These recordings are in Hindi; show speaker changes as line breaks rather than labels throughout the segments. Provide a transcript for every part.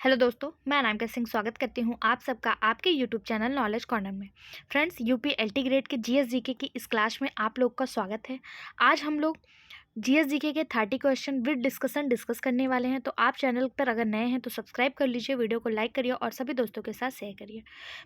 हेलो दोस्तों, मैं अनामिका सिंह स्वागत करती हूँ आप सबका आपके यूट्यूब चैनल नॉलेज कॉर्नर में। फ्रेंड्स, यूपी एलटी ग्रेड के जीएस जीके की इस क्लास में आप लोग का स्वागत है। आज हम लोग जीएस जीके के 30 क्वेश्चन विद डिस्कशन डिस्कस करने वाले हैं। तो आप चैनल पर अगर नए हैं तो सब्सक्राइब कर लीजिए, वीडियो को लाइक करिए और सभी दोस्तों के साथ शेयर करिए।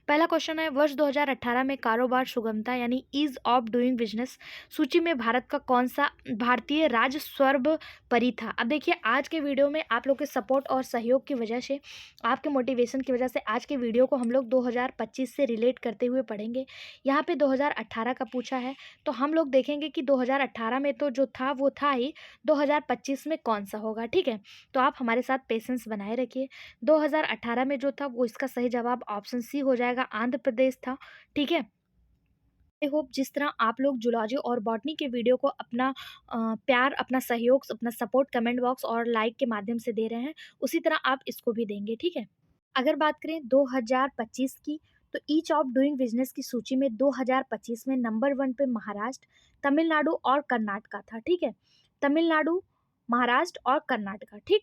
पहला क्वेश्चन है, वर्ष 2018 में कारोबार सुगमता यानी ईज ऑफ डूइंग बिजनेस सूची में भारत का कौन सा भारतीय राज्य सर्वोपरि था। अब देखिए, आज के वीडियो में आप लोग के सपोर्ट और सहयोग की वजह से, आपके मोटिवेशन की वजह से आज के वीडियो को हम लोग 2025 से रिलेट करते हुए पढ़ेंगे। यहाँ पे 2018 का पूछा है, तो हम लोग देखेंगे कि 2018 में तो जो था वो था ही, 2025 में कौन सा होगा। ठीक है, तो आप हमारे साथ पेशेंस बनाए रखिए। 2018 में जो था वो इसका सही जवाब ऑप्शन सी हो जाएगा, आंध्र प्रदेश था। ठीक है, आई होप जिस तरह आप लोग जूलॉजी और बॉटनी के वीडियो को अपना प्यार, अपना सहयोग, अपना सपोर्ट कमेंट बॉक्स और लाइक के माध्यम से दे रहे हैं, उसी तरह आप इसको भी देंगे। ठीक है, अगर बात करें 2025 की, तो ईच ऑफ डूइंग बिजनेस की सूची में 2025 में नंबर 1 पे महाराष्ट्र, तमिलनाडु और कर्नाटका था। ठीक है, तमिलनाडु, महाराष्ट्र और कर्नाटका। ठीक,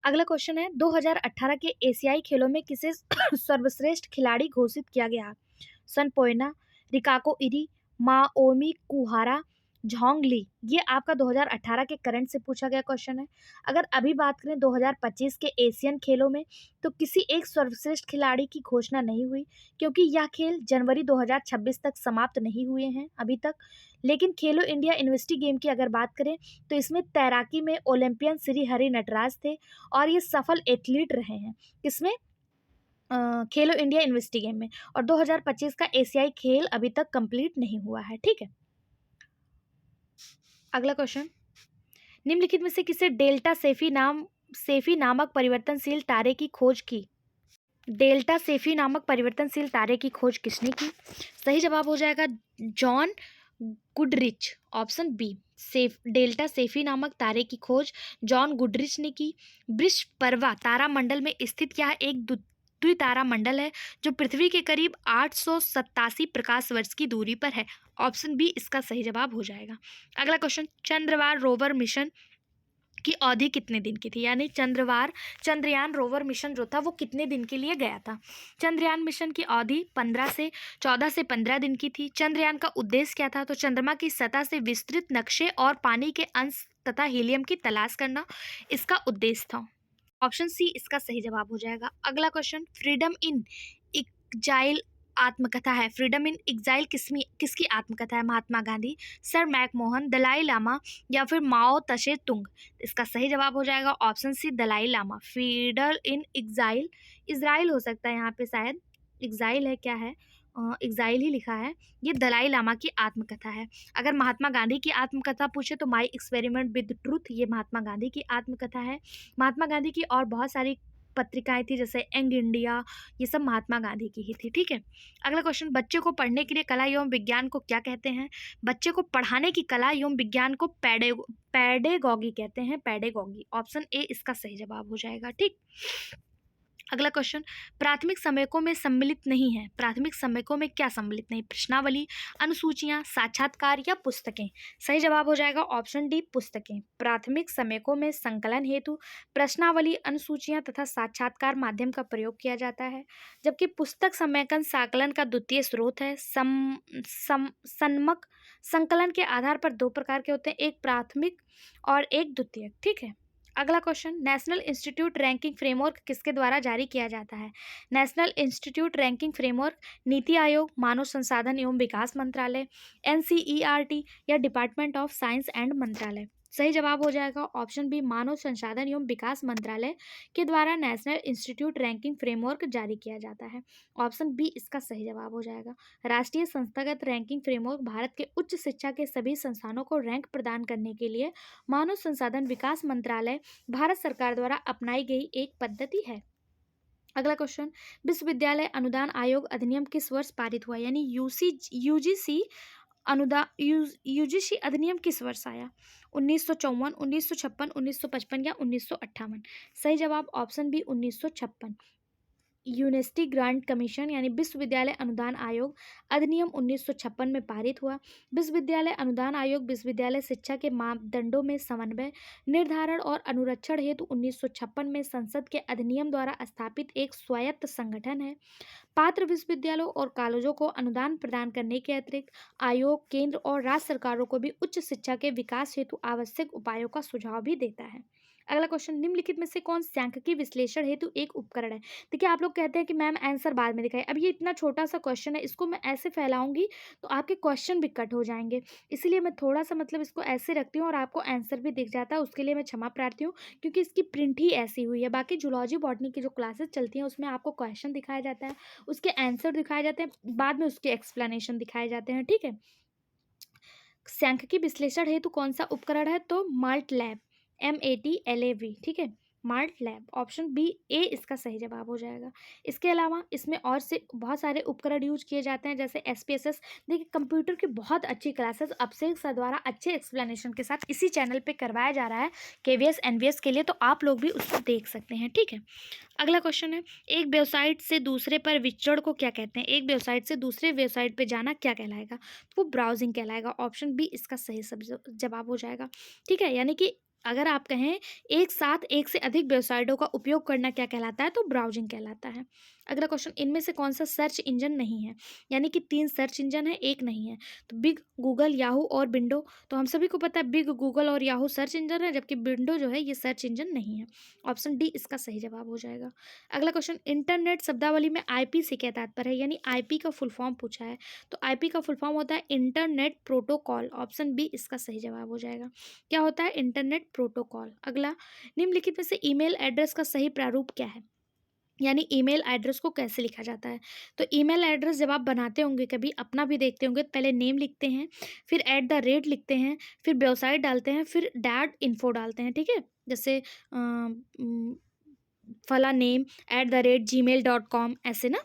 अगला क्वेश्चन है, 2018 के एशियाई खेलों में किसे सर्वश्रेष्ठ खिलाड़ी घोषित किया गया। सन पोयना, रिकाको इरी, माओमी कुहारा, झोंग ली। ये आपका 2018 के करंट से पूछा गया क्वेश्चन है। अगर अभी बात करें 2025 के एशियन खेलों में, तो किसी एक सर्वश्रेष्ठ खिलाड़ी की घोषणा नहीं हुई, क्योंकि यह खेल जनवरी 2026 तक समाप्त नहीं हुए हैं अभी तक। लेकिन खेलो इंडिया यूनिवर्सिटी गेम की अगर बात करें, तो इसमें तैराकी में ओलंपियन श्री हरि नटराज थे और ये सफल एथलीट रहे हैं। किसमें? खेलो इंडिया यूनिवर्सिटी गेम में। और 2025 का एशियाई खेल अभी तक कंप्लीट नहीं हुआ है। ठीक है, अगला क्वेश्चन, निम्नलिखित में से किसे सेफी नामक परिवर्तनशील तारे की खोज की। डेल्टा सेफी नामक परिवर्तनशील तारे की खोज किसने की? सही जवाब हो जाएगा John Goodrich, option B. Delta Cephei नामक तारे की खोज जॉन गुडरिच ने की। बृहस्पति तारामंडल में स्थित यह एक द्वितारा मंडल है जो पृथ्वी के करीब 887 प्रकाश वर्ष की दूरी पर है। ऑप्शन बी इसका सही जवाब हो जाएगा। अगला क्वेश्चन, चंद्रवार रोवर मिशन की अवधि कितने दिन की थी, यानी चंद्रयान रोवर मिशन जो था वो कितने दिन के लिए गया था। चंद्रयान मिशन की अवधि 14 से 15 दिन की थी। चंद्रयान का उद्देश्य क्या था? तो चंद्रमा की सतह से विस्तृत नक्शे और पानी के अंश तथा हीलियम की तलाश करना इसका उद्देश्य था। ऑप्शन सी इसका सही जवाब हो जाएगा। अगला क्वेश्चन, फ्रीडम इन एग्जाइल आत्मकथा है। फ्रीडम इन एग्जाइल किसकी आत्मकथा है? महात्मा गांधी, सर मैकमोहन, दलाई लामा या फिर माओ तसे तुंग। इसका सही जवाब हो जाएगा option C, Dalai Lama. Freedom in Exile, Israel हो सकता है यहाँ पे, शायद एग्जाइल है, क्या है, एग्जाइल ही लिखा है। ये दलाई लामा की आत्मकथा है। अगर महात्मा गांधी की आत्मकथा पूछे तो माई एक्सपेरिमेंट विद ट्रूथ, ये महात्मा गांधी की आत्मकथा है। महात्मा गांधी की और बहुत सारी पत्रिकाएं थी, जैसे यंग इंडिया, ये सब महात्मा गांधी की ही थी। ठीक है, अगला क्वेश्चन, बच्चे को पढ़ने के लिए कला एवं विज्ञान को क्या कहते हैं? बच्चे को पढ़ाने की कला एवं विज्ञान को पैडेगॉगी कहते हैं, पैडेगॉगी। ऑप्शन ए इसका सही जवाब हो जाएगा। ठीक, अगला क्वेश्चन, प्राथमिक समयकों में सम्मिलित नहीं है। प्राथमिक समयकों में क्या सम्मिलित नहीं? प्रश्नावली, अनुसूचियां, साक्षात्कार या पुस्तकें। सही जवाब हो जाएगा ऑप्शन डी, पुस्तकें। प्राथमिक समयकों में संकलन हेतु प्रश्नावली, अनुसूचियां तथा साक्षात्कार माध्यम का प्रयोग किया जाता है, जबकि पुस्तक समयकन संकलन का द्वितीय स्रोत है। सन्मक संकलन के आधार पर दो प्रकार के होते हैं, एक प्राथमिक और एक द्वितीयक। ठीक है, अगला question, national institute ranking framework किसके द्वारा जारी किया जाता है? National institute ranking framework NITI Aayog, मानव संसाधन एवं विकास मंत्रालय, एनसीईआरटी या डिपार्टमेंट ऑफ साइंस एंड मंत्रालय। सही जवाब हो जाएगा ऑप्शन बी, मानव संसाधन एवं विकास मंत्रालय के द्वारा नेशनल इंस्टीट्यूट रैंकिंग फ्रेमवर्क जारी किया जाता है। ऑप्शन बी इसका सही जवाब हो जाएगा। राष्ट्रीय संस्थागत रैंकिंग फ्रेमवर्क भारत के उच्च शिक्षा के सभी संस्थानों को रैंक प्रदान करने के लिए मानव संसाधन विकास मंत्रालय, भारत सरकार द्वारा अपनाई गई एक पद्धति है। अगला क्वेश्चन, विश्वविद्यालय अनुदान आयोग अधिनियम किस वर्ष पारित हुआ? यानी यूजीसी अधिनियम किस वर्ष आया? 1954, 1956, 1955 या 1958? सही जवाब option B 1956। University Grant Commission यानी विश्वविद्यालय अनुदान आयोग अधिनियम 1956 में पारित हुआ। विश्वविद्यालय अनुदान आयोग विश्वविद्यालय शिक्षा के मापदंडों में समन्वय, निर्धारण और अनुरक्षण हेतु 1956 में संसद के अधिनियम द्वारा स्थापित एक स्वायत्त संगठन है। पात्र विश्वविद्यालयों और कॉलेजों को अनुदान प्रदान करने के अतिरिक्त आयोग केंद्र और राज्य सरकारों को भी उच्च शिक्षा के विकास हेतु आवश्यक उपायों का सुझाव भी देता है। अगला क्वेश्चन, निम्नलिखित में से कौन सांख्यिकी विश्लेषण हेतु एक उपकरण है? देखिए, आप लोग कहते हैं कि मैम आंसर बाद में दिखाए। अब ये इतना छोटा सा क्वेश्चन है, इसको मैं ऐसे फैलाऊंगी तो आपके क्वेश्चन भी कट हो जाएंगे, इसलिए मैं थोड़ा सा मतलब इसको ऐसे रखती हूँ और आपको आंसर भी दिख जाता है। उसके लिए मैं क्षमा प्रार्थी हूँ, क्योंकि इसकी प्रिंट ही ऐसी हुई है। बाकी जूलॉजी बॉटनी की जो क्लासेस चलती हैं उसमें आपको क्वेश्चन दिखाया जाता है, उसके आंसर दिखाए जाते हैं, बाद में उसके एक्सप्लेनेशन दिखाए जाते हैं। ठीक है, सांख्यिकी विश्लेषण हेतु कौन सा उपकरण है? तो माल्ट लैब, MATLAB। ठीक है, माल्ट लैब, ऑप्शन बी ए इसका सही जवाब हो जाएगा। इसके अलावा इसमें और से बहुत सारे उपकरण यूज किए जाते हैं, जैसे SPSS। देखिए, कंप्यूटर की बहुत अच्छी क्लासेस अभिषेक सर द्वारा अच्छे एक्सप्लेनेशन के साथ इसी चैनल पे करवाया जा रहा है KVS NVS के लिए, तो आप लोग भी उसको देख सकते हैं। ठीक है, अगला क्वेश्चन है, एक वेबसाइट से दूसरे पर विचरण को क्या कहते हैं? एक वेबसाइट से दूसरे वेबसाइट पे जाना क्या कहलाएगा? तो वो ब्राउजिंग कहलाएगा। ऑप्शन बी इसका सही जवाब हो जाएगा। ठीक है, यानी कि अगर आप कहें एक साथ एक से अधिक वेबसाइटों का उपयोग करना क्या कहलाता है? तो ब्राउजिंग कहलाता है। अगला क्वेश्चन, इनमें से कौन सा सर्च इंजन नहीं है? यानी कि 3 सर्च इंजन है, एक नहीं है। तो बिग, गूगल, याहू और विंडो। तो हम सभी को पता है बिग, गूगल और याहू सर्च इंजन है, जबकि विंडो जो है ये सर्च इंजन नहीं है। ऑप्शन डी इसका सही जवाब हो जाएगा। अगला क्वेश्चन, इंटरनेट शब्दावली में IP से क्या तात्पर्य है? यानी IP का फुल फॉर्म पूछा है, तो IP का फुल फॉर्म होता है इंटरनेट प्रोटोकॉल। ऑप्शन बी इसका सही जवाब हो जाएगा। क्या होता है? Internet protocol. अगला, निम्नलिखित में से ईमेल एड्रेस का सही प्रारूप क्या है? यानी ईमेल एड्रेस को कैसे लिखा जाता है? तो ईमेल एड्रेस जब आप बनाते होंगे, कभी अपना भी देखते होंगे, तो पहले नेम लिखते हैं, फिर @ लिखते हैं, फिर वेबसाइट डालते हैं, फिर .info डालते हैं। ठीक है, जैसे फला नेम @gmail.com, ऐसे ना।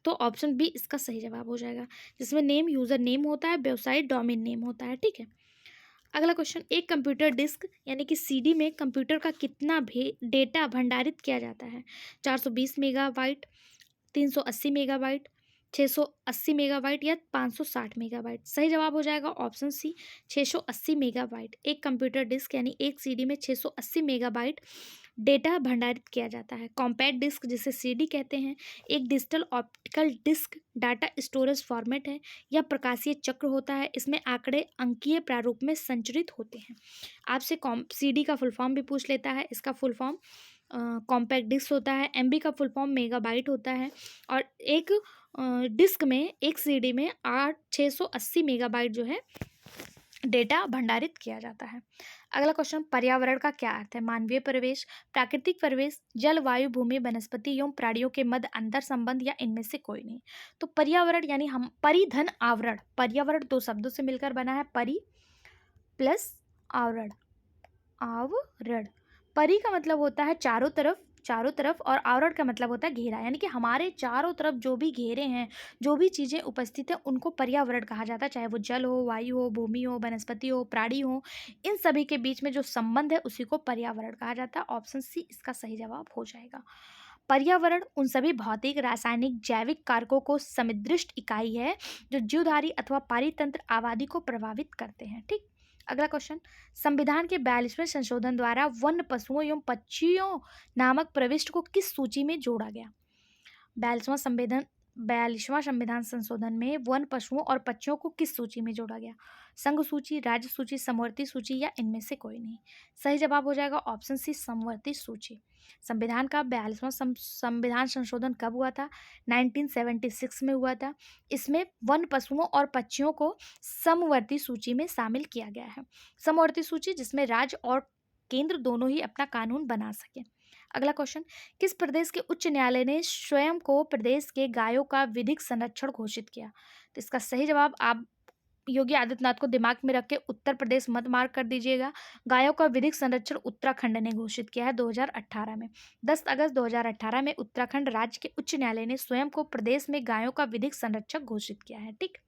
तो ऑप्शन बी इसका सही जवाब हो जाएगा, जिसमें नेम यूज़र नेम होता है, वेबसाइट डोमेन नेम होता है। ठीक है, अगला क्वेश्चन, एक कंप्यूटर डिस्क यानी कि CD में कंप्यूटर का कितना भी डेटा भंडारित किया जाता है? 420 मेगाबाइट, 380 मेगाबाइट, 680 मेगाबाइट या 560 मेगाबाइट? सही जवाब हो जाएगा ऑप्शन सी, 680 मेगाबाइट। एक कंप्यूटर डिस्क यानी एक CD में 680 मेगाबाइट डेटा भंडारित किया जाता है। कॉम्पैक्ट डिस्क, जिसे CD कहते हैं, एक digital optical disc data storage format है। यह प्रकाशीय चक्र होता है, इसमें आंकड़े अंकीय प्रारूप में संचरित होते हैं। आपसे CD का फुल फॉर्म भी पूछ लेता है। इसका फुल फॉर्म कॉम्पैक्ट डिस्क होता है। MB का फुल फॉर्म मेगाबाइट होता है। और एक डिस्क में, एक CD में 680 मेगाबाइट जो है डेटा भंडारित किया जाता है। अगला क्वेश्चन, पर्यावरण का क्या अर्थ है? मानवीय परिवेश, प्राकृतिक परिवेश, जल, वायु, भूमि, वनस्पति एवं प्राणियों के मध्य अंतर संबंध, या इनमें से कोई नहीं? तो पर्यावरण यानी हम परिधन आवरण, पर्यावरण 2 शब्दों से मिलकर बना है, परि प्लस आवरण। आवरण, परि का मतलब होता है चारों तरफ, चारों तरफ, और आवरण का मतलब होता है घेरा, यानी कि हमारे चारों तरफ जो भी घेरे हैं, जो भी चीज़ें उपस्थित हैं, उनको पर्यावरण कहा जाता है। चाहे वो जल हो, वायु हो, भूमि हो, वनस्पति हो, प्राणी हो, इन सभी के बीच में जो संबंध है उसी को पर्यावरण कहा जाता है। ऑप्शन सी इसका सही जवाब हो जाएगा। पर्यावरण उन सभी भौतिक, रासायनिक, जैविक कारकों को समिदृष्ट इकाई है जो जीवधारी अथवा पारितंत्र आबादी को प्रभावित करते हैं। ठीक, अगला क्वेश्चन, संविधान के 42वें संशोधन द्वारा वन्य पशुओं एवं पक्षियों नामक प्रविष्ट को किस सूची में जोड़ा गया? 42वां संविधान संशोधन में वन पशुओं और पक्षियों को किस सूची में जोड़ा गया? संघ सूची, राज्य सूची, समवर्ती सूची, या इनमें से कोई नहीं? सही जवाब हो जाएगा ऑप्शन सी, समवर्ती सूची। संविधान का 42वां संविधान संशोधन कब हुआ था? 1976 में हुआ था। इसमें वन पशुओं और पक्षियों को समवर्ती सूची में शामिल किया गया है। समवर्ती सूची जिसमें राज्य और केंद्र दोनों ही अपना कानून बना सके। अगला क्वेश्चन, किस प्रदेश के उच्च न्यायालय ने स्वयं को प्रदेश के गायों का विधिक संरक्षण घोषित किया? तो इसका सही जवाब आप योगी आदित्यनाथ को दिमाग में रख के उत्तर प्रदेश मत मार्क कर दीजिएगा। गायों का विधिक संरक्षण उत्तराखंड ने घोषित किया है 2018 में। 10 अगस्त 2018 में उत्तराखंड राज्य के उच्च न्यायालय ने स्वयं को प्रदेश में गायों का विधिक संरक्षक घोषित किया है। ठीक,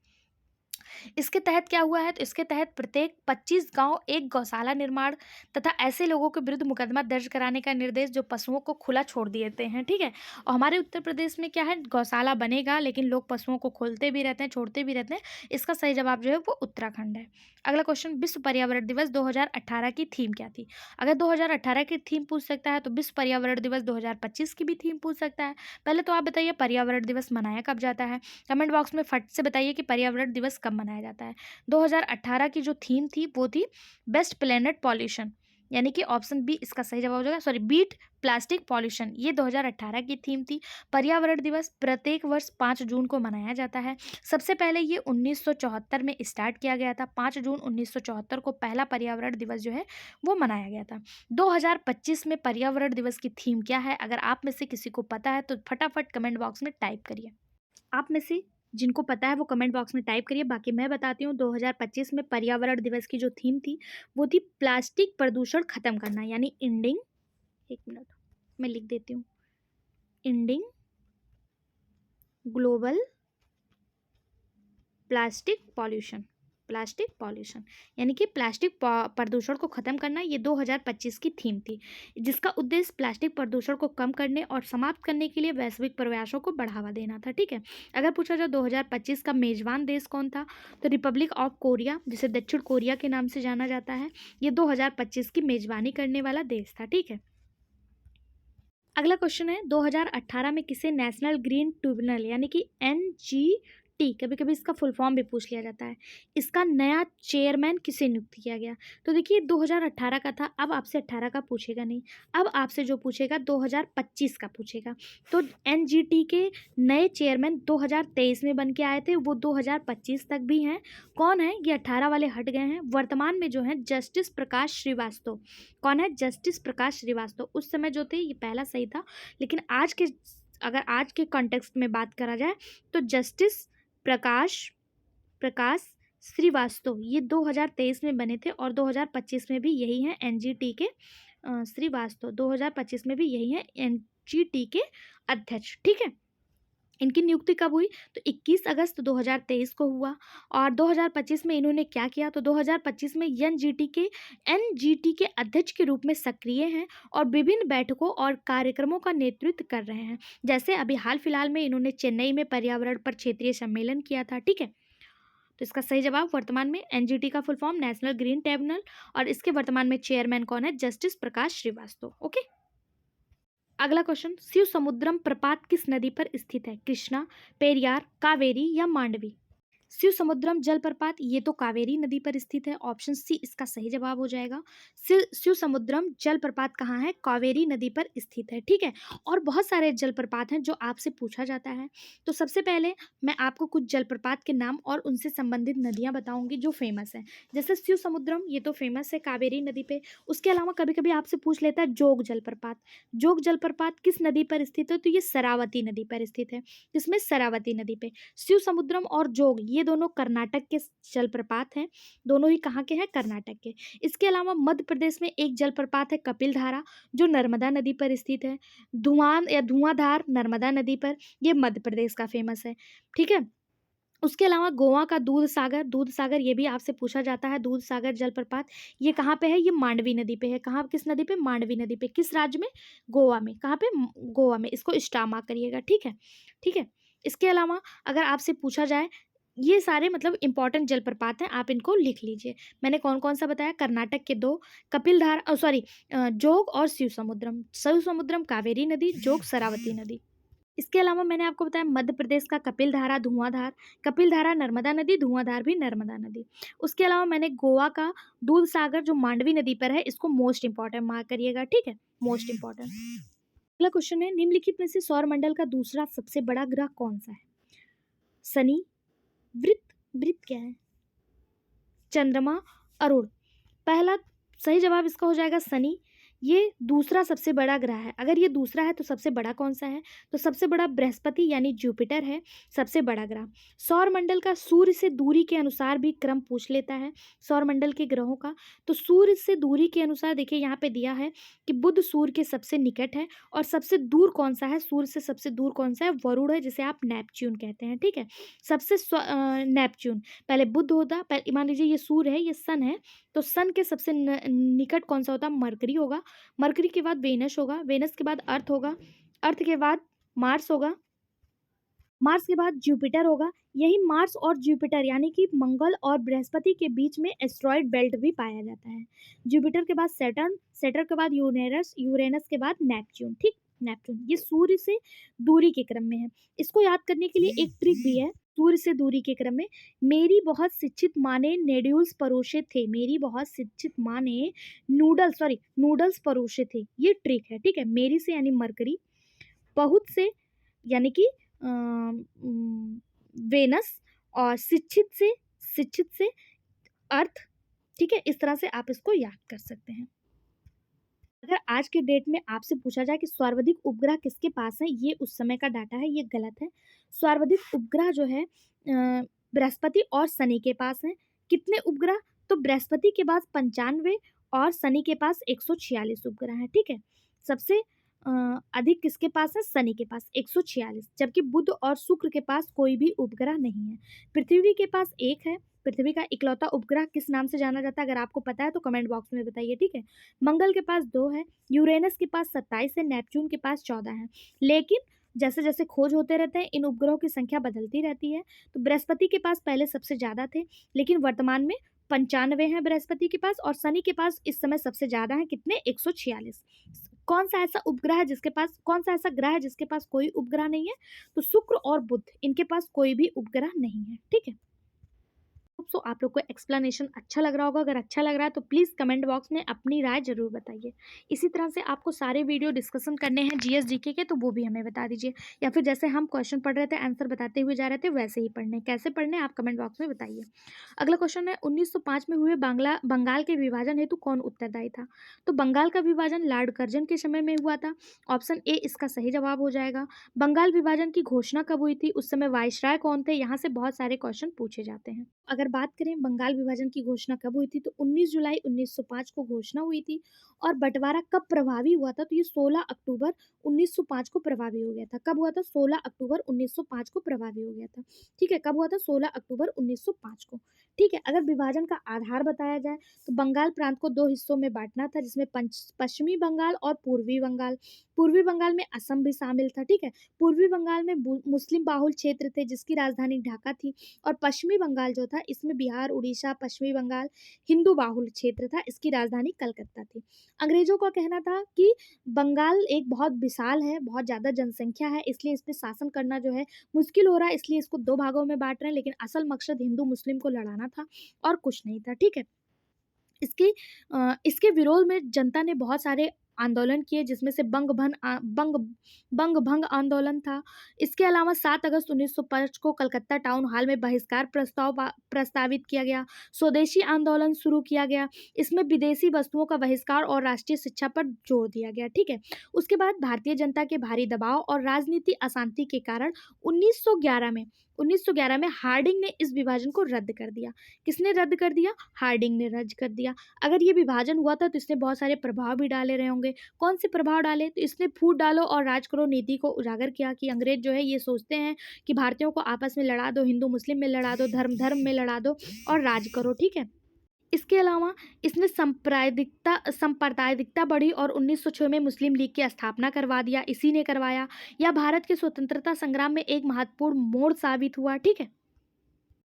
इसके तहत क्या हुआ है, तो इसके तहत प्रत्येक 25 गांव एक गौशाला निर्माण तथा ऐसे लोगों के विरुद्ध मुकदमा दर्ज कराने का निर्देश जो पशुओं को खुला छोड़ देते हैं। ठीक है, और हमारे उत्तर प्रदेश में क्या है, गौशाला बनेगा लेकिन लोग पशुओं को खोलते भी रहते हैं, छोड़ते भी रहते हैं। इसका सही जवाब जो है वो उत्तराखंड है। अगला क्वेश्चन, विश्व पर्यावरण दिवस 2018 की थीम क्या थी? अगर 2018 की थीम पूछ सकता है तो विश्व पर्यावरण दिवस 2025 की भी थीम पूछ सकता है। पहले तो आप बताइए पर्यावरण दिवस मनाया कब जाता है? कमेंट बॉक्स में फट से बताइए कि पर्यावरण दिवस कब मनाया जाता है। 2018 की जो थीम थी वो थी बेस्ट प्लेनेट पॉल्यूशन, यानी कि ऑप्शन बी इसका सही जवाब हो जाएगा, सॉरी बीट प्लास्टिक पॉल्यूशन। ये 2018 की थीम थी। पर्यावरण दिवस प्रत्येक वर्ष 5 जून को मनाया जाता है। सबसे पहले ये 1974 में स्टार्ट किया गया था। 5 जून 1974 को पहला पर्यावरण दिवस जो है वो मनाया गया था। 2025 में पर्यावरण दिवस की थीम क्या है? अगर आप में से किसी को पता है तो फटाफट कमेंट बॉक्स में टाइप करिए। आप में से जिनको पता है वो कमेंट बॉक्स में टाइप करिए। बाकी मैं बताती हूँ 2025 में पर्यावरण दिवस की जो थीम थी वो थी प्लास्टिक प्रदूषण खत्म करना, यानी इंडिंग, एक मिनट मैं लिख देती हूँ, ending global plastic pollution, plastic pollution यानी कि प्लास्टिक प्रदूषण को खत्म करना। ये 2025 की थीम थी, जिसका उद्देश्य प्लास्टिक प्रदूषण को कम करने और समाप्त करने के लिए वैश्विक प्रयासों को बढ़ावा देना था। ठीक है, अगर पूछा जाए 2025 का मेजबान देश कौन था, तो रिपब्लिक ऑफ कोरिया, जिसे दक्षिण कोरिया के नाम से जाना जाता है, ये 2025 की मेजबानी करने वाला देश था। ठीक है, अगला क्वेश्चन है 2018 में किसे नेशनल ग्रीन ट्रिब्यूनल यानी कि NGT, कभी कभी इसका फुल फॉर्म भी पूछ लिया जाता है, इसका नया चेयरमैन किसे नियुक्त किया गया? तो देखिए 2018 का था, अब आपसे 18 का पूछेगा नहीं, अब आपसे जो पूछेगा 2025 का पूछेगा। तो NGT के नए चेयरमैन 2023 में बन के आए थे, वो 2025 तक भी हैं। कौन है? ये 18 वाले हट गए हैं। वर्तमान में जो है जस्टिस प्रकाश श्रीवास्तव। कौन है? जस्टिस प्रकाश श्रीवास्तव। उस समय जो थे ये पहला सही था, लेकिन आज के, अगर आज के कॉन्टेक्स्ट में बात करा जाए तो जस्टिस प्रकाश प्रकाश श्रीवास्तव ये 2023 में बने थे और 2025 में भी यही हैं NGT के श्रीवास्तव 2025 में भी यही हैं NGT के अध्यक्ष। ठीक है, इनकी नियुक्ति कब हुई? तो 21 अगस्त 2023 को हुआ। और 2025 में इन्होंने क्या किया? तो 2025 में NGT के अध्यक्ष के रूप में सक्रिय हैं और विभिन्न बैठकों और कार्यक्रमों का नेतृत्व कर रहे हैं। जैसे अभी हाल फिलहाल में इन्होंने चेन्नई में पर्यावरण पर क्षेत्रीय सम्मेलन किया था। ठीक है, तो इसका सही जवाब वर्तमान में NGT का full form national green tribunal, और इसके वर्तमान में चेयरमैन कौन है? जस्टिस प्रकाश श्रीवास्तव। ओके, अगला क्वेश्चन, शिव समुद्रम प्रपात किस नदी पर स्थित है? कृष्णा, पेरियार, कावेरी या मांडवी? शिव समुद्रम जलप्रपात ये तो कावेरी नदी पर स्थित है, ऑप्शन सी इसका सही जवाब हो जाएगा। शिव समुद्रम जलप्रपात कहाँ है? कावेरी नदी पर स्थित है। ठीक है, और बहुत सारे जलप्रपात हैं जो आपसे पूछा जाता है। तो सबसे पहले मैं आपको कुछ जलप्रपात के नाम और उनसे संबंधित नदियाँ बताऊंगी जो फेमस हैं। जैसे शिव समुद्रम ये तो फेमस है कावेरी नदी पे। उसके अलावा कभी कभी आपसे पूछ लेता है जोग जलप्रपात। जोग जलप्रपात किस नदी पर स्थित है? तो ये शरावती नदी पर स्थित है। किसमें? शरावती नदी पे। शिव समुद्रम और जोग ये दोनों कर्नाटक के जलप्रपात हैं। दोनों ही कहाँ के हैं? कर्नाटक के। इसके अलावा मध्य प्रदेश में एक जलप्रपात है कपिल धारा, जो नर्मदा नदी पर स्थित है। धुआंधार नर्मदा नदी पर, ये मध्य प्रदेश का फेमस है। ठीक है, उसके अलावा गोवा का दूध सागर ये भी आपसे पूछा जाता है। दूध सागर जलप्रपात ये कहाँ पे है? ये मांडवी नदी पे है। कहाँ? किस नदी पे? मांडवी नदी पे। किस राज्य में? गोवा में। कहाँ पे? गोवा में। इसको स्टार मार्क करिएगा। ठीक है, ठीक है। इसके अलावा अगर आपसे पूछा जाए, ये सारे मतलब इंपॉर्टेंट जलप्रपात हैं, आप इनको लिख लीजिए। मैंने कौन कौन सा बताया? कर्नाटक के 2, कपिलधारा सॉरी जोग और शिव समुद्रम कावेरी नदी, जोग शरावती नदी। इसके अलावा मैंने आपको बताया मध्य प्रदेश का कपिल धारा नर्मदा नदी, धुआंधार भी नर्मदा नदी। उसके अलावा मैंने गोवा का दूध सागर जो मांडवी नदी पर है, इसको मोस्ट इंपॉर्टेंट मार्क करिएगा। ठीक है, मोस्ट इंपॉर्टेंट। अगला क्वेश्चन है, निम्नलिखित में से सौर मंडल का दूसरा सबसे बड़ा ग्रह कौन सा है? शनि, वृत्त क्या है? चंद्रमा, अरुण। पहला सही जवाब इसका हो जाएगा शनि। ये दूसरा सबसे बड़ा ग्रह है। अगर ये दूसरा है तो सबसे बड़ा कौन सा है? तो सबसे बड़ा बृहस्पति यानी जुपिटर है, सबसे बड़ा ग्रह। सौर मंडल का सूर्य से दूरी के अनुसार भी क्रम पूछ लेता है सौर मंडल के ग्रहों का। तो सूर्य से दूरी के अनुसार देखिए यहाँ पे दिया है कि बुध सूर्य के सबसे निकट है, और सबसे दूर कौन सा है? सूर्य से सबसे दूर कौन सा है? वरुण है, जिसे आप नेपच्यून कहते हैं, ठीक है। नेपच्यून पहले बुध होता, पहले मान लीजिए ये सूर्य है, ये सन है, तो सन के सबसे निकट कौन सा होता? मरकरी होगा। मरकरी के बाद वेनस होगा, वेनस के बाद अर्थ होगा, अर्थ के बाद मार्स होगा, मार्स के बाद जुपिटर होगा। यही मार्स और जुपिटर यानी कि मंगल और बृहस्पति के बीच में एस्ट्रॉयड बेल्ट भी पाया जाता है। जुपिटर के बाद सैटर्न, सैटर्न के बाद यूरेनस, यूरेनस के बाद नेपच्यून, ठीक। नेपच्यून ये सूर्य से दूरी के क्रम में है। इसको याद करने के लिए एक ट्रिक भी है सूर्य से दूरी के क्रम में। मेरी बहुत शिक्षित माँ ने नूडल्स परोसे थे, मेरी बहुत शिक्षित माँ ने नूडल्स परोसे थे, ये ट्रिक है, ठीक है। मेरी से यानी मरकरी, बहुत से यानी कि वेनस, और शिक्षित से अर्थ, ठीक है। इस तरह से आप इसको याद कर सकते हैं। अगर आज के डेट में आपसे पूछा जाए कि सर्वाधिक उपग्रह किसके पास है, ये उस समय का डाटा है, ये गलत है। सर्वाधिक उपग्रह जो है बृहस्पति और शनि के पास है। कितने उपग्रह? तो बृहस्पति के पास 95 और शनि के पास 146 उपग्रह है, ठीक है। सबसे अधिक किसके पास है? शनि के पास 146, जबकि बुध और शुक्र के पास कोई भी उपग्रह नहीं है। पृथ्वी के पास एक है। पृथ्वी का इकलौता उपग्रह किस नाम से जाना जाता है? अगर आपको पता है तो कमेंट बॉक्स में बताइए, ठीक है। मंगल के पास 2 है, यूरेनस के पास 27 है, नेपच्यून के पास 14 है। लेकिन जैसे जैसे खोज होते रहते हैं, इन उपग्रहों की संख्या बदलती रहती है। तो बृहस्पति के पास पहले सबसे ज़्यादा थे, लेकिन वर्तमान में 95 हैं बृहस्पति के पास, और शनि के पास इस समय सबसे ज़्यादा है, कितने? 146। कौन सा ऐसा उपग्रह है जिसके पास, कौन सा ऐसा ग्रह है जिसके पास कोई उपग्रह नहीं है? तो शुक्र और बुध, इनके पास कोई भी उपग्रह नहीं है, ठीक है। सो आप लोग को एक्सप्लेनेशन अच्छा लग रहा होगा। अगर अच्छा लग रहा है तो प्लीज़ कमेंट बॉक्स में अपनी राय ज़रूर बताइए। इसी तरह से आपको सारे वीडियो डिस्कशन करने हैं जीएस जीके के, तो वो भी हमें बता दीजिए, या फिर जैसे हम क्वेश्चन पढ़ रहे थे आंसर बताते हुए जा रहे थे वैसे ही पढ़ने। कैसे पढ़ने आप कमेंट बॉक्स में बताइए। अगला क्वेश्चन है, 1905 में हुए बंगाल के विभाजन हेतु कौन उत्तरदायी था? तो बंगाल का विभाजन लॉर्ड कर्जन के समय में हुआ था। ऑप्शन ए इसका सही जवाब हो जाएगा। बंगाल विभाजन की घोषणा कब हुई थी? उस समय वायसराय कौन थे? यहाँ से बहुत सारे क्वेश्चन पूछे जाते हैं। अगर बात करें बंगाल विभाजन की घोषणा कब हुई थी, तो 19 जुलाई 1905 को घोषणा हुई थी। और बंटवारा कब प्रभावी हुआ था? तो ये 16 अक्टूबर 1905 को प्रभावी हो गया था। कब हुआ था? 16 अक्टूबर 1905 को प्रभावी हो गया था, ठीक है। कब हुआ था? 16 अक्टूबर 1905 को, ठीक है। अगर विभाजन का आधार बताया जाए तो बंगाल प्रांत को 2 हिस्सों में बांटना था, जिसमें पश्चिमी बंगाल और पूर्वी बंगाल। पूर्वी बंगाल में असम भी शामिल था, ठीक है। पूर्वी बंगाल में मुस्लिम बाहुल क्षेत्र थे, जिसकी राजधानी ढाका थी। और पश्चिमी बंगाल जो था, इसमें बिहार, उड़ीसा, पश्चिमी बंगाल हिंदू बाहुल क्षेत्र था, इसकी राजधानी कलकत्ता थी। अंग्रेजों का कहना था कि बंगाल एक बहुत विशाल है, बहुत ज़्यादा जनसंख्या है, इसलिए इस पे शासन करना जो है मुश्किल हो रहा है, इसलिए इसको 2 भागों में बांट रहे हैं। लेकिन असल मकसद हिंदू मुस्लिम को लड़ाना था और कुछ नहीं था, ठीक है। इसके विरोध में जनता ने बहुत सारे आंदोलन किए, जिसमें से बंग भंग आंदोलन था। इसके अलावा 7 अगस्त 1905 को कलकत्ता टाउन हॉल में बहिष्कार प्रस्तावित किया गया। स्वदेशी आंदोलन शुरू किया गया। इसमें विदेशी वस्तुओं का बहिष्कार और राष्ट्रीय शिक्षा पर जोर दिया गया, ठीक है। उसके बाद भारतीय जनता के भारी दबाव और राजनीति अशांति के कारण 1911 में हार्डिंग ने इस विभाजन को रद्द कर दिया। किसने रद्द कर दिया? हार्डिंग ने रद्द कर दिया। अगर ये विभाजन हुआ था तो इसने बहुत सारे प्रभाव भी डाले रहे होंगे। कौन से प्रभाव डाले? तो इसने फूट डालो और राज करो नीति को उजागर किया कि अंग्रेज जो है ये सोचते हैं कि भारतीयों को आपस में लड़ा दो, हिंदू मुस्लिम में लड़ा दो, धर्म धर्म में लड़ा दो और राज करो, ठीक है। इसके अलावा इसने सांप्रदायिकता बढ़ी और 1906 में मुस्लिम लीग की स्थापना करवा दिया, इसी ने करवाया। या भारत के स्वतंत्रता संग्राम में एक महत्वपूर्ण मोड़ साबित हुआ, ठीक है।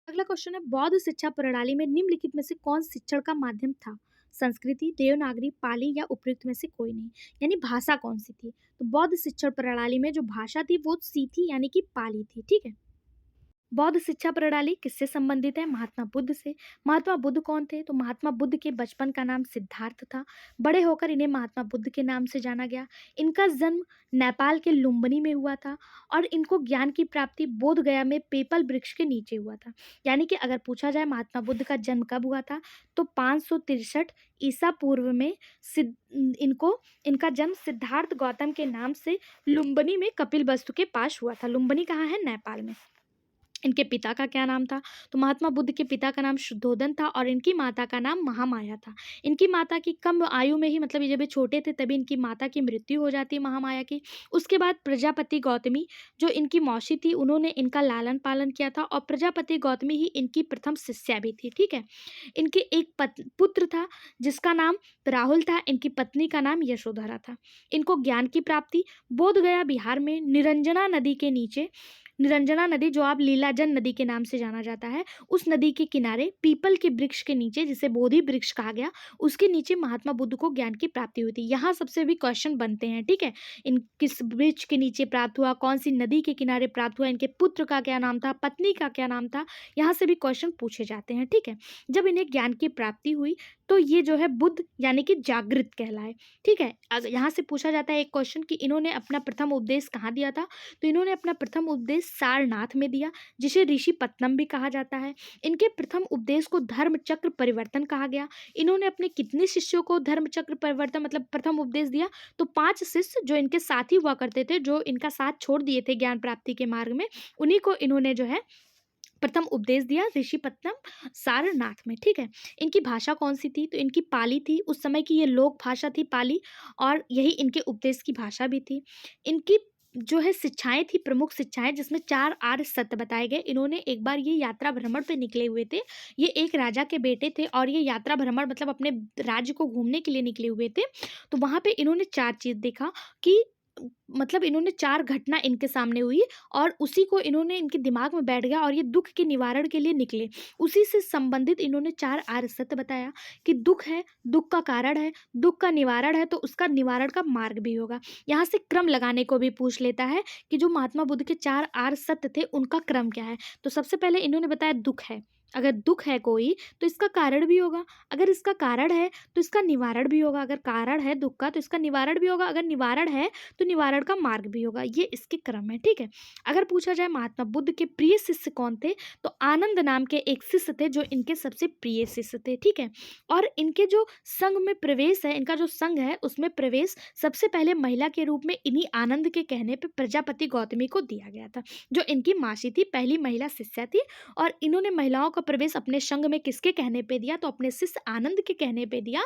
अगला क्वेश्चन है, बौद्ध शिक्षा प्रणाली में निम्नलिखित में से कौन शिक्षण का माध्यम था? संस्कृति, देवनागरी, पाली या उपयुक्त में से कोई नहीं। यानी भाषा कौन सी थी? तो बौद्ध शिक्षण प्रणाली में जो भाषा थी वो सी थी, यानी कि पाली थी, ठीक है। बौद्ध शिक्षा प्रणाली किससे संबंधित है? महात्मा बुद्ध से। महात्मा बुद्ध कौन थे? तो महात्मा बुद्ध के बचपन का नाम सिद्धार्थ था। बड़े होकर इन्हें महात्मा बुद्ध के नाम से जाना गया। इनका जन्म नेपाल के लुम्बिनी में हुआ था और इनको ज्ञान की प्राप्ति बोध गया में पीपल वृक्ष के नीचे हुआ था। यानी कि अगर पूछा जाए महात्मा बुद्ध का जन्म कब हुआ था, तो 563 ईसा पूर्व में इनका जन्म सिद्धार्थ गौतम के नाम से लुम्बिनी में कपिल वस्तु के पास हुआ था। लुम्बिनी कहाँ है? नेपाल में। इनके पिता का क्या नाम था? तो महात्मा बुद्ध के पिता का नाम शुद्धोधन था और इनकी माता का नाम महामाया था। इनकी माता की कम आयु में ही, मतलब ये जब ये छोटे थे तभी इनकी माता की मृत्यु हो जाती है महामाया की। उसके बाद प्रजापति गौतमी जो इनकी मौसी थी, उन्होंने इनका लालन पालन किया था और प्रजापति गौतमी ही इनकी प्रथम शिष्या भी थी। ठीक है। इनके एक पुत्र था जिसका नाम राहुल था। इनकी पत्नी का नाम यशोधरा था। इनको ज्ञान की प्राप्ति बोधगया बिहार में निरंजना नदी के नीचे, निरंजना नदी जो आप लीलाजन नदी के नाम से जाना जाता है, उस नदी के किनारे पीपल के वृक्ष के नीचे, जिसे बोधि वृक्ष कहा गया, उसके नीचे महात्मा बुद्ध को ज्ञान की प्राप्ति हुई थी। यहाँ सबसे भी क्वेश्चन बनते हैं। ठीक है। इन किस वृक्ष के नीचे प्राप्त हुआ, कौन सी नदी के किनारे प्राप्त हुआ, इनके पुत्र का क्या नाम था, पत्नी का क्या नाम था, यहाँ से भी क्वेश्चन पूछे जाते हैं। ठीक है। जब इन्हें ज्ञान की प्राप्ति हुई तो ये जो है बुद्ध यानी कि जागृत कहलाए। ठीक है। अगर यहाँ से पूछा जाता है एक क्वेश्चन कि इन्होंने अपना प्रथम उपदेश कहाँ दिया था, तो इन्होंने अपना प्रथम उपदेश सारनाथ में दिया, जिसे ऋषि पत्तनम भी कहा जाता है। इनके प्रथम उपदेश को धर्म चक्र परिवर्तन कहा गया। इन्होंने अपने कितने शिष्यों को धर्म चक्र परिवर्तन मतलब प्रथम उपदेश दिया? तो 5 शिष्य जो इनके साथी हुआ करते थे, जो इनका साथ छोड़ दिए थे ज्ञान प्राप्ति के मार्ग में, उन्हीं को इन्होंने जो है प्रथम उपदेश दिया ऋषिपत्तनम सारनाथ में। ठीक है। इनकी भाषा कौन सी थी? तो इनकी पाली थी। उस समय की ये लोक भाषा थी पाली, और यही इनके उपदेश की भाषा भी थी। इनकी जो है शिक्षाएं थी, प्रमुख शिक्षाएं, जिसमें 4 आर्य सत्य बताए गए। इन्होंने एक बार ये यात्रा भ्रमण पे निकले हुए थे। ये एक राजा के बेटे थे और ये यात्रा भ्रमण मतलब अपने राज्य को घूमने के लिए निकले हुए थे। तो वहां पे इन्होंने 4 चीज देखा कि मतलब इन्होंने 4 घटना इनके सामने हुई और उसी को इन्होंने इनके दिमाग में बैठ गया और ये दुख के निवारण के लिए निकले। उसी से संबंधित इन्होंने 4 आर्य सत्य बताया कि दुख है, दुख का कारण है, दुख का निवारण है, तो उसका निवारण का मार्ग भी होगा। यहाँ से क्रम लगाने को भी पूछ लेता है कि जो महात्मा बुद्ध के 4 आर्य सत्य थे उनका क्रम क्या है। तो सबसे पहले इन्होंने बताया दुख है। अगर दुख है कोई तो इसका कारण भी होगा, अगर इसका कारण है तो इसका निवारण भी होगा, अगर कारण है दुख का तो इसका निवारण भी होगा, अगर निवारण है तो निवारण का मार्ग भी होगा। ये इसके क्रम है। ठीक है। अगर पूछा जाए महात्मा बुद्ध के प्रिय शिष्य कौन थे, तो आनंद नाम के एक शिष्य थे जो इनके सबसे प्रिय शिष्य थे। ठीक है। और इनके जो संघ में प्रवेश है, इनका जो संघ है उसमें प्रवेश सबसे पहले महिला के रूप में इन्हीं आनंद के कहने पे प्रजापति गौतमी को दिया गया था, जो इनकी मासी थी, पहली महिला शिष्या थी। और इन्होंने महिलाओं का प्रवेश अपने संघ में किसके कहने पे दिया? तो अपने शिष्य आनंद के कहने पे दिया।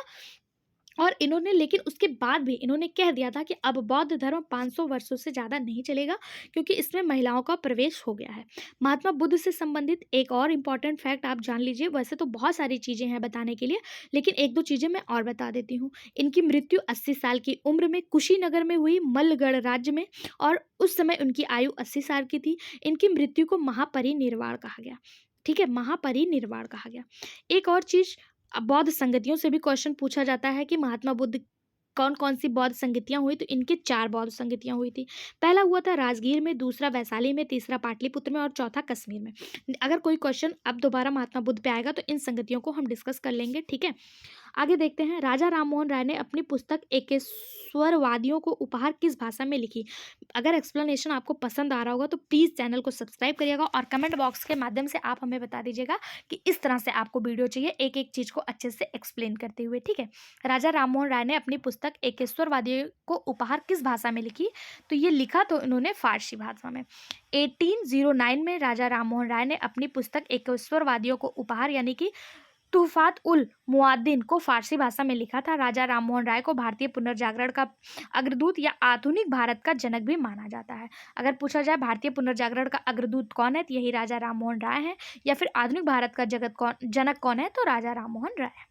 और इन्होंने लेकिन उसके बाद भी इन्होंने कह दिया था कि अब बौद्ध धर्म 500 वर्षों से ज़्यादा नहीं चलेगा, क्योंकि इसमें महिलाओं का प्रवेश हो गया है। महात्मा बुद्ध से संबंधित एक और इम्पॉर्टेंट फैक्ट आप जान लीजिए। वैसे तो बहुत सारी चीज़ें हैं बताने के लिए, लेकिन 1-2 चीज़ें मैं और बता देती हूँ। इनकी मृत्यु 80 साल की उम्र में कुशीनगर में हुई, मल्लगढ़ राज्य में, और उस समय उनकी आयु 80 साल की थी। इनकी मृत्यु को महापरिनिर्वाण कहा गया। ठीक है। महापरिनिर्वाण कहा गया। एक और चीज़, बौद्ध संगतियों से भी क्वेश्चन पूछा जाता है कि महात्मा बुद्ध कौन कौन सी बौद्ध संगतियाँ हुई, तो इनके 4 बौद्ध संगतियाँ हुई थी। पहला हुआ था राजगीर में, दूसरा वैशाली में, तीसरा पाटलिपुत्र में और चौथा कश्मीर में। अगर कोई क्वेश्चन अब दोबारा महात्मा बुद्ध पे आएगा तो इन संगतियों को हम डिस्कस कर लेंगे। ठीक है। आगे देखते हैं। राजा राममोहन राय ने अपनी पुस्तक एकेश्वरवादियों को उपहार किस भाषा में लिखी? अगर एक्सप्लेनेशन आपको पसंद आ रहा होगा तो प्लीज़ चैनल को सब्सक्राइब करिएगा और कमेंट बॉक्स के माध्यम से आप हमें बता दीजिएगा कि इस तरह से आपको वीडियो चाहिए, एक एक चीज़ को अच्छे से एक्सप्लेन करते हुए। ठीक है। राजा राममोहन राय ने अपनी पुस्तक एकेश्वरवादियों को उपहार किस भाषा में लिखी? तो ये लिखा तो इन्होंने फारसी भाषा में। 1809 में राजा राममोहन राय ने अपनी पुस्तक एकेश्वरवादियों को उपहार यानी कि तुहफात उल मुआद्दिन को फारसी भाषा में लिखा था। राजा राममोहन राय को भारतीय पुनर्जागरण का अग्रदूत या आधुनिक भारत का जनक भी माना जाता है। अगर पूछा जाए भारतीय पुनर्जागरण का अग्रदूत कौन है, तो यही राजा राममोहन राय है, या फिर आधुनिक भारत का जनक कौन है, तो राजा राममोहन राय है।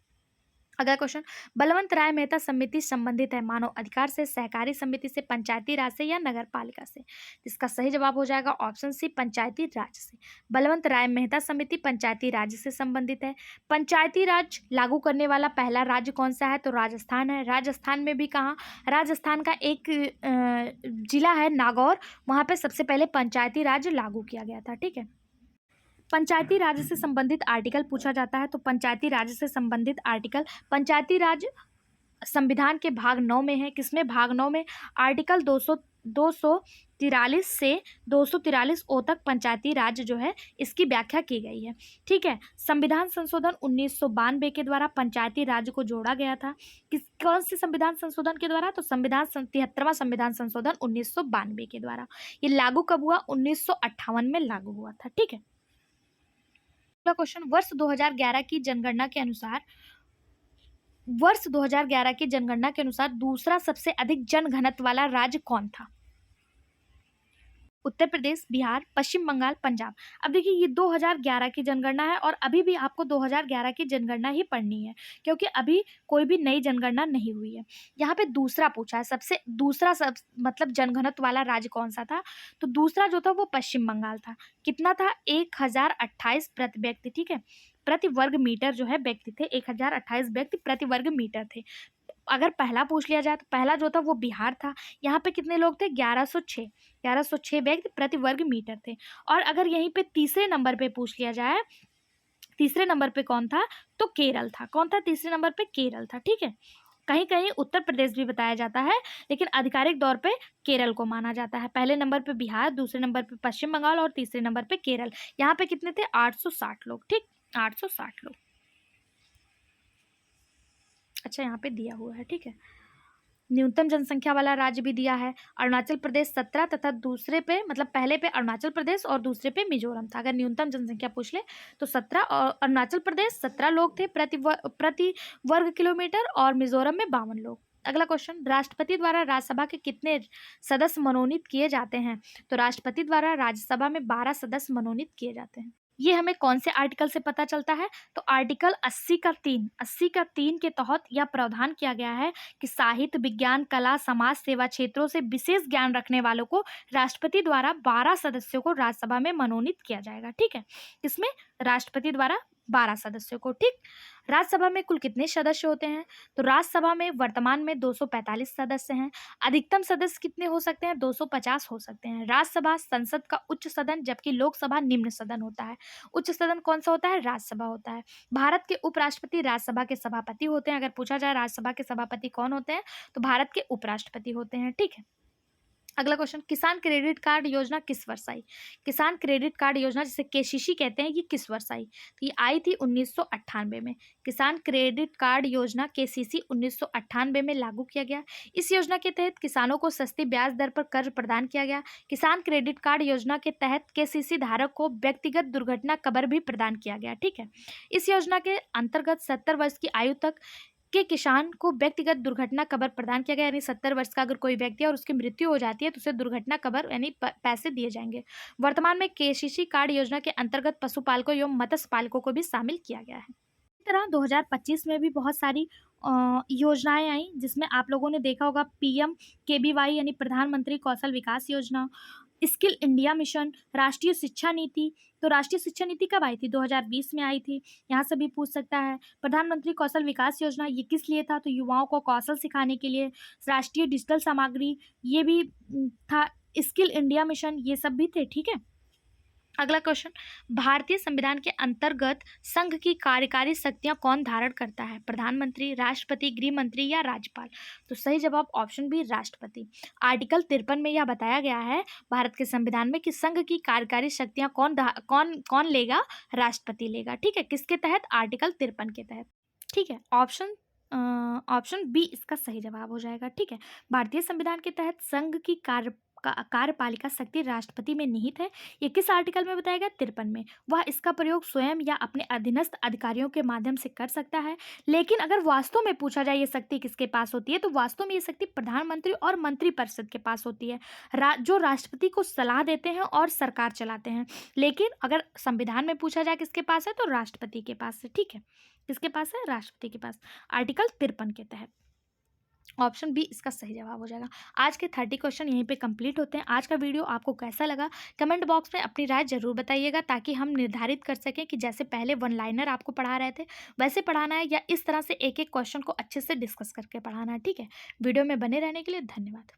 अगला क्वेश्चन, बलवंत राय मेहता समिति संबंधित है मानव अधिकार से, सहकारी समिति से, पंचायती राज से या नगर पालिका से? इसका सही जवाब हो जाएगा ऑप्शन सी, पंचायती राज से। बलवंत राय मेहता समिति पंचायती राज से संबंधित है। पंचायती राज लागू करने वाला पहला राज्य कौन सा है? तो राजस्थान है। राजस्थान में भी कहाँ? राजस्थान का एक जिला है नागौर, वहाँ पे सबसे पहले पंचायती राज लागू किया गया था। ठीक है। पंचायती राज से संबंधित आर्टिकल पूछा जाता है, तो पंचायती राज से संबंधित आर्टिकल पंचायती राज संविधान के भाग 9 में है। किसमें? भाग 9 में। आर्टिकल 243 से 243 ओ तक पंचायती राज जो है इसकी व्याख्या की गई है। ठीक है। संविधान संशोधन 1992 के द्वारा पंचायती राज को जोड़ा गया था। कौन से संविधान संशोधन के द्वारा? तो 73वां संविधान संशोधन 1992 के द्वारा। ये लागू कब हुआ? 1958 में लागू हुआ था। ठीक है। अगला क्वेश्चन, वर्ष 2011 की जनगणना के अनुसार दूसरा सबसे अधिक जनघनत्व वाला राज्य कौन था? उत्तर प्रदेश, बिहार, पश्चिम बंगाल, पंजाब। अब देखिए ये 2011 की जनगणना है और अभी भी आपको 2011 की जनगणना ही पढ़नी है, क्योंकि अभी कोई भी नई जनगणना नहीं हुई है। यहाँ पे दूसरा पूछा है, मतलब जनघनत्व वाला राज्य कौन सा था? तो दूसरा जो था वो पश्चिम बंगाल था। कितना था? 1028 प्रति व्यक्ति। ठीक है। प्रति वर्ग मीटर जो है व्यक्ति थे, 1028 व्यक्ति प्रति वर्ग मीटर थे। अगर पहला पूछ लिया जाए तो पहला जो था वो बिहार था। यहाँ पे कितने लोग थे? 1106 व्यक्ति प्रति वर्ग मीटर थे। और अगर यहीं पे तीसरे नंबर पे पूछ लिया जाए, तीसरे नंबर पे कौन था? तो केरल था। कौन था तीसरे नंबर पे? केरल था। ठीक है। कहीं कहीं उत्तर प्रदेश भी बताया जाता है, लेकिन आधिकारिक तौर पे केरल को माना जाता है। पहले नंबर पे बिहार, दूसरे नंबर पे पश्चिम बंगाल और तीसरे नंबर पे केरल। यहाँ पे कितने थे? 860 लोग। ठीक, 860 लोग। अच्छा, यहाँ पे दिया हुआ है। ठीक है। न्यूनतम जनसंख्या वाला राज्य भी दिया है। अरुणाचल प्रदेश 17 तथा दूसरे पे, मतलब पहले पे अरुणाचल प्रदेश और दूसरे पे मिजोरम था। अगर न्यूनतम जनसंख्या पूछ ले तो 17, और अरुणाचल प्रदेश 17 लोग थे प्रति वर्ग किलोमीटर और मिजोरम में 52 लोग। अगला क्वेश्चन, राष्ट्रपति द्वारा राज्यसभा के कितने सदस्य मनोनीत किए जाते हैं? तो राष्ट्रपति द्वारा राज्यसभा में 12 सदस्य मनोनीत किए जाते हैं। ये हमें कौन से आर्टिकल से पता चलता है? तो आर्टिकल 80 का 3 के तहत यह प्रावधान किया गया है कि साहित्य, विज्ञान, कला, समाज सेवा क्षेत्रों से विशेष ज्ञान रखने वालों को राष्ट्रपति द्वारा 12 सदस्यों को राज्यसभा में मनोनीत किया जाएगा। ठीक है। इसमें राष्ट्रपति द्वारा 12 सदस्यों को। ठीक। राज्यसभा में कुल कितने सदस्य होते हैं? तो राज्यसभा में वर्तमान में 245 सदस्य हैं। अधिकतम सदस्य कितने हो सकते हैं? 250 हो सकते हैं। राज्यसभा संसद का उच्च सदन, जबकि लोकसभा निम्न सदन होता है। उच्च सदन कौन सा होता है? राज्यसभा होता है। भारत के उपराष्ट्रपति राज्यसभा के सभापति होते हैं। अगर पूछा जाए राज्यसभा के सभापति कौन होते हैं, तो भारत के उपराष्ट्रपति होते हैं। ठीक है। अगला क्वेश्चन, किसान क्रेडिट कार्ड योजना किस वर्ष आई? किसान क्रेडिट कार्ड योजना, जिसे केसीसी कहते हैं, ये किस वर्ष आई? तो ये आई थी 1998 में। किसान क्रेडिट कार्ड योजना केसीसी 1998 में लागू किया गया। इस योजना के तहत किसानों को सस्ती ब्याज दर पर कर्ज प्रदान किया गया। किसान क्रेडिट कार्ड योजना के तहत केसीसी धारक को व्यक्तिगत दुर्घटना कवर भी प्रदान किया गया। ठीक है। इस योजना के अंतर्गत 70 वर्ष की आयु तक के किसान को व्यक्तिगत दुर्घटना कवर प्रदान किया गया। यानी 70 वर्ष का अगर कोई व्यक्ति है और उसकी मृत्यु हो जाती है तो उसे दुर्घटना कवर यानी पैसे दिए जाएंगे। वर्तमान में केसीसी कार्ड योजना के अंतर्गत पशुपालकों एवं मत्स्य पालकों को भी शामिल किया गया है। इसी तरह 2025 में भी बहुत सारी योजनाएं आई, जिसमें आप लोगों ने देखा होगा PMKVY यानी प्रधानमंत्री कौशल विकास योजना, स्किल इंडिया मिशन, राष्ट्रीय शिक्षा नीति। तो राष्ट्रीय शिक्षा नीति कब आई थी? 2020 में आई थी। यहाँ से भी पूछ सकता है। प्रधानमंत्री कौशल विकास योजना, ये किस लिए था? तो युवाओं को कौशल सिखाने के लिए। राष्ट्रीय डिजिटल सामग्री, ये भी था। स्किल इंडिया मिशन, ये सब भी थे। ठीक है। अगला क्वेश्चन, भारतीय संविधान के अंतर्गत संघ की कार्यकारी शक्तियां कौन धारण करता है? प्रधानमंत्री, राष्ट्रपति, गृह मंत्री या राज्यपाल? तो सही जवाब ऑप्शन बी, राष्ट्रपति। आर्टिकल 53 में यह बताया गया है भारत के संविधान में कि संघ की कार्यकारी शक्तियां कौन लेगा? राष्ट्रपति लेगा। ठीक है। किसके तहत? आर्टिकल 53 के तहत। ठीक है। ऑप्शन बी इसका सही जवाब हो जाएगा। ठीक है। भारतीय संविधान के तहत संघ की कार्यपालिका शक्ति राष्ट्रपति में निहित है। ये किस आर्टिकल में बताया गया? 53 में। वह इसका प्रयोग स्वयं या अपने अधीनस्थ अधिकारियों के माध्यम से कर सकता है। लेकिन अगर वास्तव में पूछा जाए ये शक्ति किसके पास होती है, तो वास्तव में ये शक्ति प्रधानमंत्री और मंत्रिपरिषद के पास होती है, जो राष्ट्रपति को सलाह देते हैं और सरकार चलाते हैं। लेकिन अगर संविधान में पूछा जाए किसके पास है, तो राष्ट्रपति के पास है। ठीक है। किसके पास है? राष्ट्रपति के पास, आर्टिकल 53 के तहत। ऑप्शन बी इसका सही जवाब हो जाएगा। आज के 30 क्वेश्चन यहीं पे कंप्लीट होते हैं। आज का वीडियो आपको कैसा लगा कमेंट बॉक्स में अपनी राय जरूर बताइएगा, ताकि हम निर्धारित कर सकें कि जैसे पहले वन लाइनर आपको पढ़ा रहे थे वैसे पढ़ाना है या इस तरह से एक एक क्वेश्चन को अच्छे से डिस्कस करके पढ़ाना है। ठीक है। वीडियो में बने रहने के लिए धन्यवाद।